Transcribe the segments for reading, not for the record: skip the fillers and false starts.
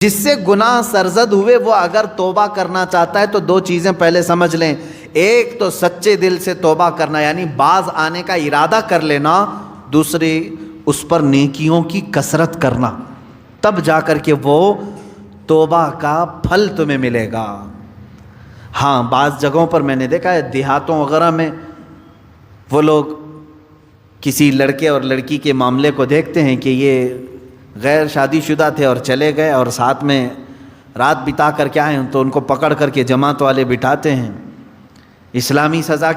جس سے گناہ سرزد ہوئے وہ اگر توبہ کرنا چاہتا ہے تو دو چیزیں پہلے سمجھ لیں. ایک تو سچے دل سے توبہ کرنا یعنی باز آنے کا ارادہ کر لینا، دوسری اس پر نیکیوں کی کثرت کرنا، تب جا کر کے وہ توبہ کا پھل تمہیں ملے گا. ہاں بعض جگہوں پر میں نے دیکھا ہے دیہاتوں وغیرہ میں وہ لوگ کسی لڑکے اور لڑکی کے معاملے کو دیکھتے ہیں کہ یہ غیر شادی شدہ تھے اور چلے گئے اور ساتھ میں رات بتا کر کے آئے تو ان کو پکڑ کر کے جماعت والے بٹھاتے ہیں. اسلامی سزا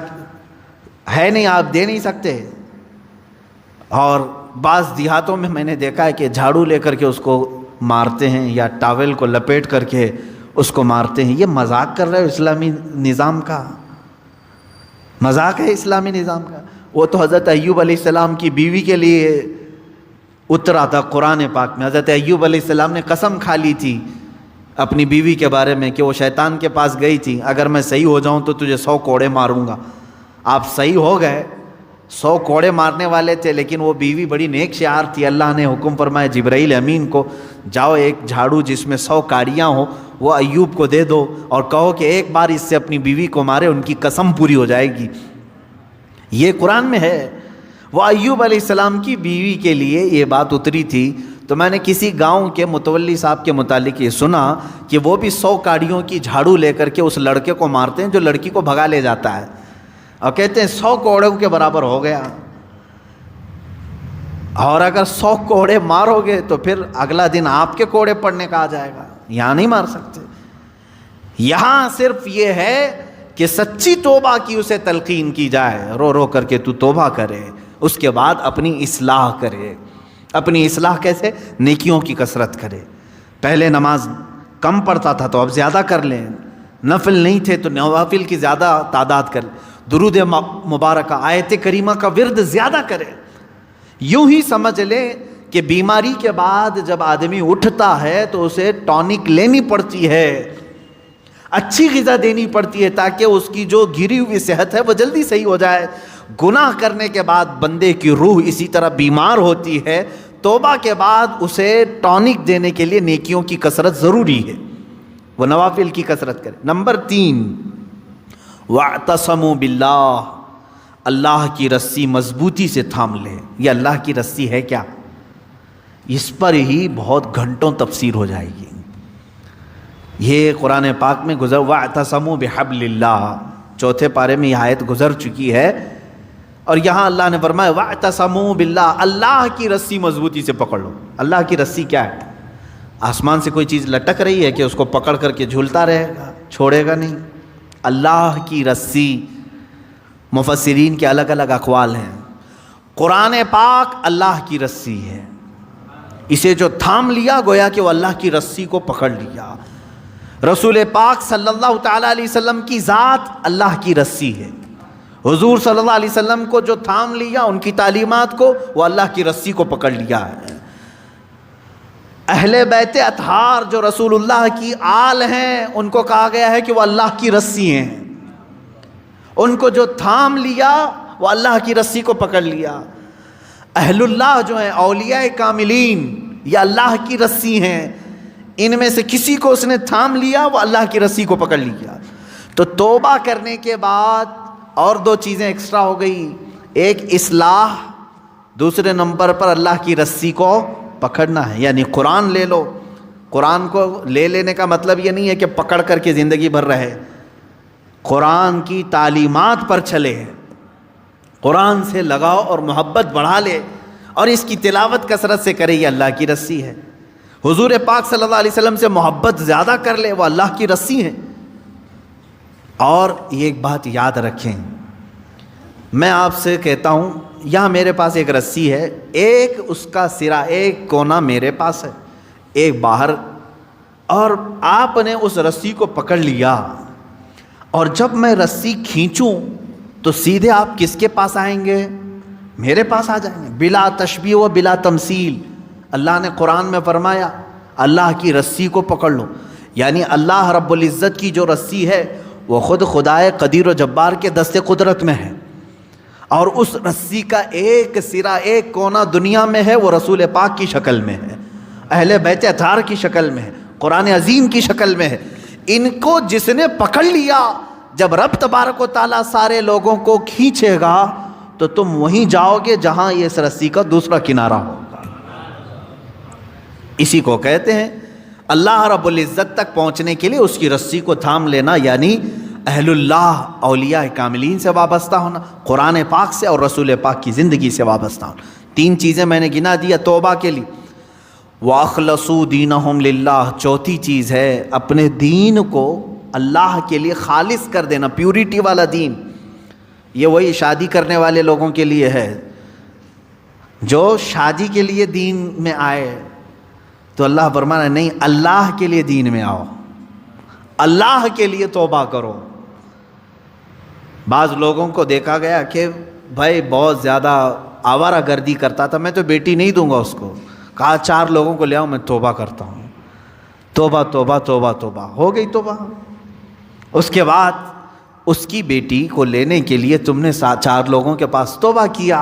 ہے نہیں، آپ دے نہیں سکتے. اور بعض دیہاتوں میں نے دیکھا ہے کہ جھاڑو لے کر کے اس کو مارتے ہیں یا ٹاول کو لپیٹ کر کے اس کو مارتے ہیں. یہ مذاق کر رہے ہو اسلامی نظام کا؟ مذاق ہے اسلامی نظام کا؟ وہ تو حضرت ایوب علیہ السلام کی بیوی کے لیے اترا تھا قرآن پاک میں. حضرت ایوب علیہ السلام نے قسم کھا لی تھی اپنی بیوی کے بارے میں کہ وہ شیطان کے پاس گئی تھی، اگر میں صحیح ہو جاؤں تو تجھے 100 کوڑے ماروں گا. آپ صحیح ہو گئے، 100 کوڑے مارنے والے تھے، لیکن وہ بیوی بڑی نیک شعار تھی. اللہ نے حکم فرمایا جبرائیل امین کو، جاؤ ایک جھاڑو جس میں 100 کاڑیاں ہوں وہ ایوب کو دے دو اور کہو کہ ایک بار اس سے اپنی بیوی کو مارے، ان کی قسم پوری ہو جائے گی. یہ قرآن میں ہے. وہ ایوب علیہ السلام کی بیوی کے لیے یہ بات اتری تھی. تو میں نے کسی گاؤں کے متولی صاحب کے متعلق یہ سنا کہ وہ بھی 100 کاڑیوں کی جھاڑو لے کر کے اس لڑکے کو مارتے ہیں جو لڑکی کو بھگا لے جاتا ہے، اور کہتے ہیں 100 کوڑوں کے برابر ہو گیا. اور اگر 100 کوڑے مارو گے تو پھر اگلا دن آپ کے کوڑے پڑنے کا آ جائے گا. یہاں نہیں مار سکتے. یہاں صرف یہ ہے کہ سچی توبہ کی اسے تلقین کی جائے، رو رو کر کے تو توبہ کرے، اس کے بعد اپنی اصلاح کرے. اپنی اصلاح کیسے؟ نیکیوں کی کثرت کرے. پہلے نماز کم پڑھتا تھا تو اب زیادہ کر لیں، نفل نہیں تھے تو نوافل کی زیادہ تعداد کر لیں، درود مبارکہ آیت کریمہ کا ورد زیادہ کرے. یوں ہی سمجھ لیں کہ بیماری کے بعد جب آدمی اٹھتا ہے تو اسے ٹونک لینی پڑتی ہے، اچھی غذا دینی پڑتی ہے تاکہ اس کی جو گری ہوئی صحت ہے وہ جلدی صحیح ہو جائے. گناہ کرنے کے بعد بندے کی روح اسی طرح بیمار ہوتی ہے. توبہ کے بعد اسے ٹونک دینے کے لیے نیکیوں کی کثرت ضروری ہے، وہ نوافل کی کثرت کرے. نمبر 3 وَاعْتَصَمُوا بِاللَّهِ، اللہ کی رسی مضبوطی سے تھام لے. یہ اللہ کی رسی ہے کیا؟ اس پر ہی بہت گھنٹوں تفسیر ہو جائے گی. یہ قرآن پاک میں گزر وَاعْتَصَمُوا بِحَبْلِ اللَّهِ، چوتھے پارے میں یہ آیت گزر چکی ہے. اور یہاں اللہ نے فرمایا وَاعْتَصَمُوا بِاللَّهِ، اللہ کی رسی مضبوطی سے پکڑ لو. اللہ کی رسی کیا ہے؟ آسمان سے کوئی چیز لٹک رہی ہے کہ اس کو پکڑ کر کے جھولتا رہے گا، چھوڑے گا نہیں. اللہ کی رسی، مفسرین کے الگ الگ اقوال ہیں. قرآن پاک اللہ کی رسی ہے. اسے جو تھام لیا گویا کہ وہ اللہ کی رسی کو پکڑ لیا. رسول پاک صلی اللہ تعالیٰ علیہ وسلم کی ذات اللہ کی رسی ہے. حضور صلی اللہ علیہ وسلم کو جو تھام لیا، ان کی تعلیمات کو، وہ اللہ کی رسی کو پکڑ لیا ہے. اہل بیت اطہار جو رسول اللہ کی آل ہیں ان کو کہا گیا ہے کہ وہ اللہ کی رسی ہیں. ان کو جو تھام لیا وہ اللہ کی رسی کو پکڑ لیا. اہل اللہ جو ہیں اولیاء کاملین یہ اللہ کی رسی ہیں. ان میں سے کسی کو اس نے تھام لیا وہ اللہ کی رسی کو پکڑ لیا. تو توبہ کرنے کے بعد اور 2 چیزیں ایکسٹرا ہو گئی. ایک اصلاح، دوسرے نمبر پر اللہ کی رسی کو پکڑنا ہے. یعنی قرآن لے لو. قرآن کو لے لینے کا مطلب یہ نہیں ہے کہ پکڑ کر کے زندگی بھر رہے. قرآن کی تعلیمات پر چلے، قرآن سے لگاؤ اور محبت بڑھا لے اور اس کی تلاوت کثرت سے کرے. یہ اللہ کی رسی ہے. حضور پاک صلی اللہ علیہ وسلم سے محبت زیادہ کر لے، وہ اللہ کی رسی ہے. اور یہ ایک بات یاد رکھیں، میں آپ سے کہتا ہوں یہاں میرے پاس ایک رسی ہے، ایک اس کا سرا، ایک کونا میرے پاس ہے، ایک باہر، اور آپ نے اس رسی کو پکڑ لیا اور جب میں رسی کھینچوں تو سیدھے آپ کس کے پاس آئیں گے؟ میرے پاس آ جائیں گے، بلا تشبیہ و بلا تمثیل. اللہ نے قرآن میں فرمایا اللہ کی رسی کو پکڑ لو. یعنی اللہ رب العزت کی جو رسی ہے وہ خود خدائے قدیر و جبار کے دست قدرت میں ہے، اور اس رسی کا ایک سرا، ایک کونا دنیا میں ہے، وہ رسول پاک کی شکل میں ہے، اہل بیت اطہار کی شکل میں ہے. قرآن عظیم کی شکل میں ہے. ان کو جس نے پکڑ لیا، جب رب تبارک و تعالیٰ سارے لوگوں کو کھینچے گا تو تم وہیں جاؤ گے جہاں یہ اس رسی کا دوسرا کنارہ ہوگا. اسی کو کہتے ہیں اللہ رب العزت تک پہنچنے کے لیے اس کی رسی کو تھام لینا، یعنی اہل اللہ اولیاء کاملین سے وابستہ ہونا، قرآن پاک سے اور رسول پاک کی زندگی سے وابستہ ہونا. 3 چیزیں میں نے گنا دیا توبہ کے لیے. وَأَخْلَصُوا دِينَهُمْ لِلَّهِ، چوتھی چیز ہے اپنے دین کو اللہ کے لیے خالص کر دینا، پیورٹی والا دین. یہ وہی شادی کرنے والے لوگوں کے لیے ہے، جو شادی کے لیے دین میں آئے تو اللہ فرمانا نہیں، اللہ کے لیے دین میں آؤ، اللہ کے لیے توبہ کرو. بعض لوگوں کو دیکھا گیا کہ بھائی بہت زیادہ آوارہ گردی کرتا تھا، میں تو بیٹی نہیں دوں گا اس کو. کہا 4 لوگوں کو لے آؤ، میں توبہ کرتا ہوں. توبہ توبہ توبہ توبہ ہو گئی توبہ. اس کے بعد اس کی بیٹی کو لینے کے لیے تم نے 4 لوگوں کے پاس توبہ کیا.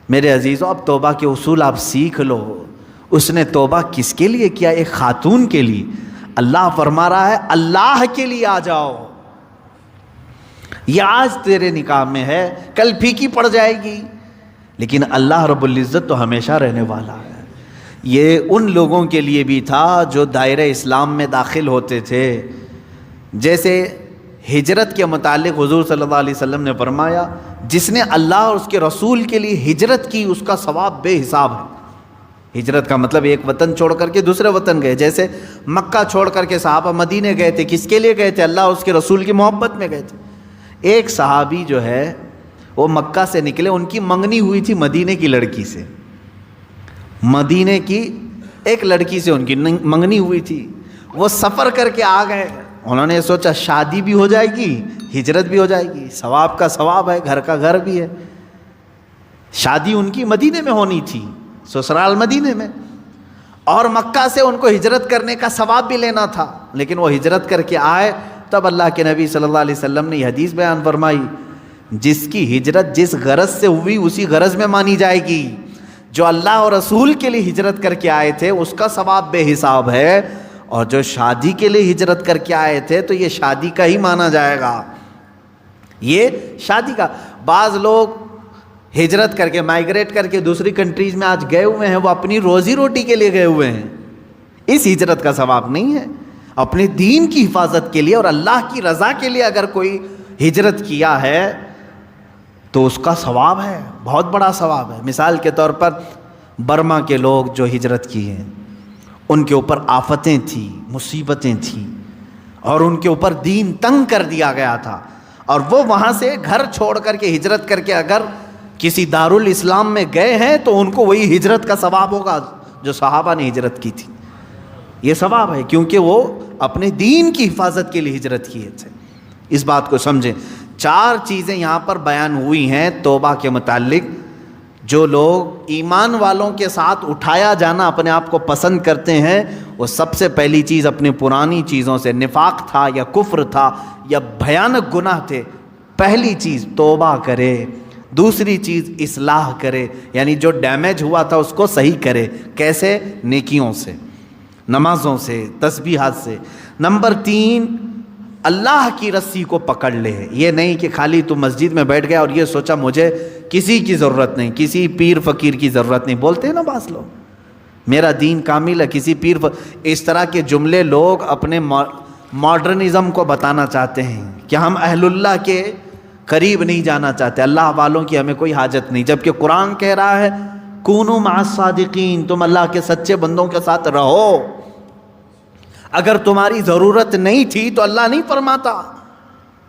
میرے عزیزو، اب توبہ کے اصول آپ سیکھ لو. اس نے توبہ کس کے لیے کیا؟ ایک خاتون کے لیے. اللہ فرما رہا ہے اللہ کے لیے آ جاؤ. یہ آج تیرے نکاح میں ہے، کل پھیکی پڑ جائے گی، لیکن اللہ رب العزت تو ہمیشہ رہنے والا ہے. یہ ان لوگوں کے لیے بھی تھا جو دائرہ اسلام میں داخل ہوتے تھے. جیسے ہجرت کے متعلق حضور صلی اللہ علیہ وسلم نے فرمایا جس نے اللہ اور اس کے رسول کے لیے ہجرت کی اس کا ثواب بے حساب ہے. ہجرت کا مطلب ایک وطن چھوڑ کر کے دوسرے وطن گئے. جیسے مکہ چھوڑ کر کے صحابہ مدینے گئے تھے، کس کے لیے گئے تھے؟ اللہ اور اس کے رسول کی محبت میں گئے تھے. ایک صحابی جو ہے وہ مکہ سے نکلے، ان کی منگنی ہوئی تھی مدینے کی لڑکی سے. مدینے کی ایک لڑکی سے ان کی منگنی ہوئی تھی. وہ سفر کر کے آ گئے. انہوں نے سوچا شادی بھی ہو جائے گی، ہجرت بھی ہو جائے گی، ثواب کا ثواب ہے، گھر کا گھر بھی ہے. شادی ان کی مدینے میں ہونی تھی، سسرال مدینے میں، اور مکہ سے ان کو ہجرت کرنے کا ثواب بھی لینا تھا. لیکن وہ ہجرت کر کے آئے، تب اللہ کے نبی صلی اللہ علیہ وسلم نے یہ حدیث بیان فرمائی جس کی ہجرت جس غرض سے ہوئی اسی غرض میں مانی جائے گی. جو اللہ اور رسول کے لیے ہجرت کر کے آئے تھے اس کا ثواب بے حساب ہے، اور جو شادی کے لیے ہجرت کر کے آئے تھے تو یہ شادی کا ہی مانا جائے گا. یہ شادی کا. بعض لوگ ہجرت کر کے مائگریٹ کر کے دوسری کنٹریز میں آج گئے ہوئے ہیں، وہ اپنی روزی روٹی کے لیے گئے ہوئے ہیں. اس ہجرت کا ثواب نہیں ہے. اپنے دین کی حفاظت کے لیے اور اللہ کی رضا کے لیے اگر کوئی ہجرت کیا ہے تو اس کا ثواب ہے، بہت بڑا ثواب ہے. مثال کے طور پر برما کے لوگ جو ہجرت کی ہیں ان کے اوپر آفتیں تھیں، مصیبتیں تھیں، اور ان کے اوپر دین تنگ کر دیا گیا تھا، اور وہ وہاں سے گھر چھوڑ کر کے ہجرت کر کے اگر کسی دارالاسلام میں گئے ہیں تو ان کو وہی ہجرت کا ثواب ہوگا جو صحابہ نے ہجرت کی تھی. یہ ثواب ہے کیونکہ وہ اپنے دین کی حفاظت کے لیے ہجرت کیے تھے. اس بات کو سمجھیں. 4 چیزیں یہاں پر بیان ہوئی ہیں توبہ کے متعلق. جو لوگ ایمان والوں کے ساتھ اٹھایا جانا اپنے آپ کو پسند کرتے ہیں، وہ سب سے پہلی چیز اپنی پرانی چیزوں سے، نفاق تھا یا کفر تھا یا بھیانک گناہ تھے، پہلی چیز توبہ کرے. دوسری چیز اصلاح کرے، یعنی جو ڈیمیج ہوا تھا اس کو صحیح کرے. کیسے؟ نیکیوں سے، نمازوں سے، تسبیحات سے. نمبر 3 اللہ کی رسی کو پکڑ لے. یہ نہیں کہ خالی تو مسجد میں بیٹھ گیا اور یہ سوچا مجھے کسی کی ضرورت نہیں، کسی پیر فقیر کی ضرورت نہیں. بولتے ہیں نا بعض لوگ میرا دین کامل ہے، کسی پیر اس طرح کے جملے لوگ اپنے ماڈرنزم کو بتانا چاہتے ہیں کہ ہم اہل اللہ کے قریب نہیں جانا چاہتے، اللہ والوں کی ہمیں کوئی حاجت نہیں. جبکہ قرآن کہہ رہا ہے کونوا مع الصادقین، تم اللہ کے سچے بندوں کے ساتھ رہو. اگر تمہاری ضرورت نہیں تھی تو اللہ نہیں فرماتا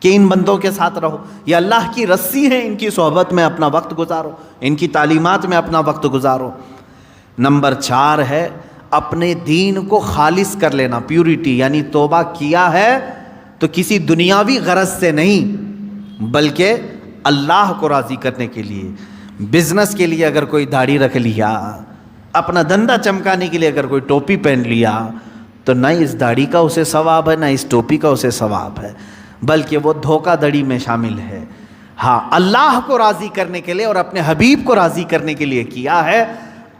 کہ ان بندوں کے ساتھ رہو. یہ اللہ کی رسی ہے، ان کی صحبت میں اپنا وقت گزارو، ان کی تعلیمات میں اپنا وقت گزارو. نمبر 4 ہے اپنے دین کو خالص کر لینا، پیورٹی. یعنی توبہ کیا ہے تو کسی دنیاوی غرض سے نہیں بلکہ اللہ کو راضی کرنے کے لیے. بزنس کے لیے اگر کوئی داڑھی رکھ لیا، اپنا دھندا چمکانے کے لیے اگر کوئی ٹوپی پہن لیا تو نہ اس داڑھی کا اسے ثواب ہے نہ اس ٹوپی کا اسے ثواب ہے، بلکہ وہ دھوکہ دڑی میں شامل ہے. ہاں، اللہ کو راضی کرنے کے لیے اور اپنے حبیب کو راضی کرنے کے لیے کیا ہے.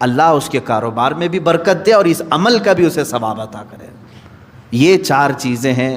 اللہ اس کے کاروبار میں بھی برکت دے اور اس عمل کا بھی اسے ثواب عطا کرے۔ یہ 4 چیزیں ہیں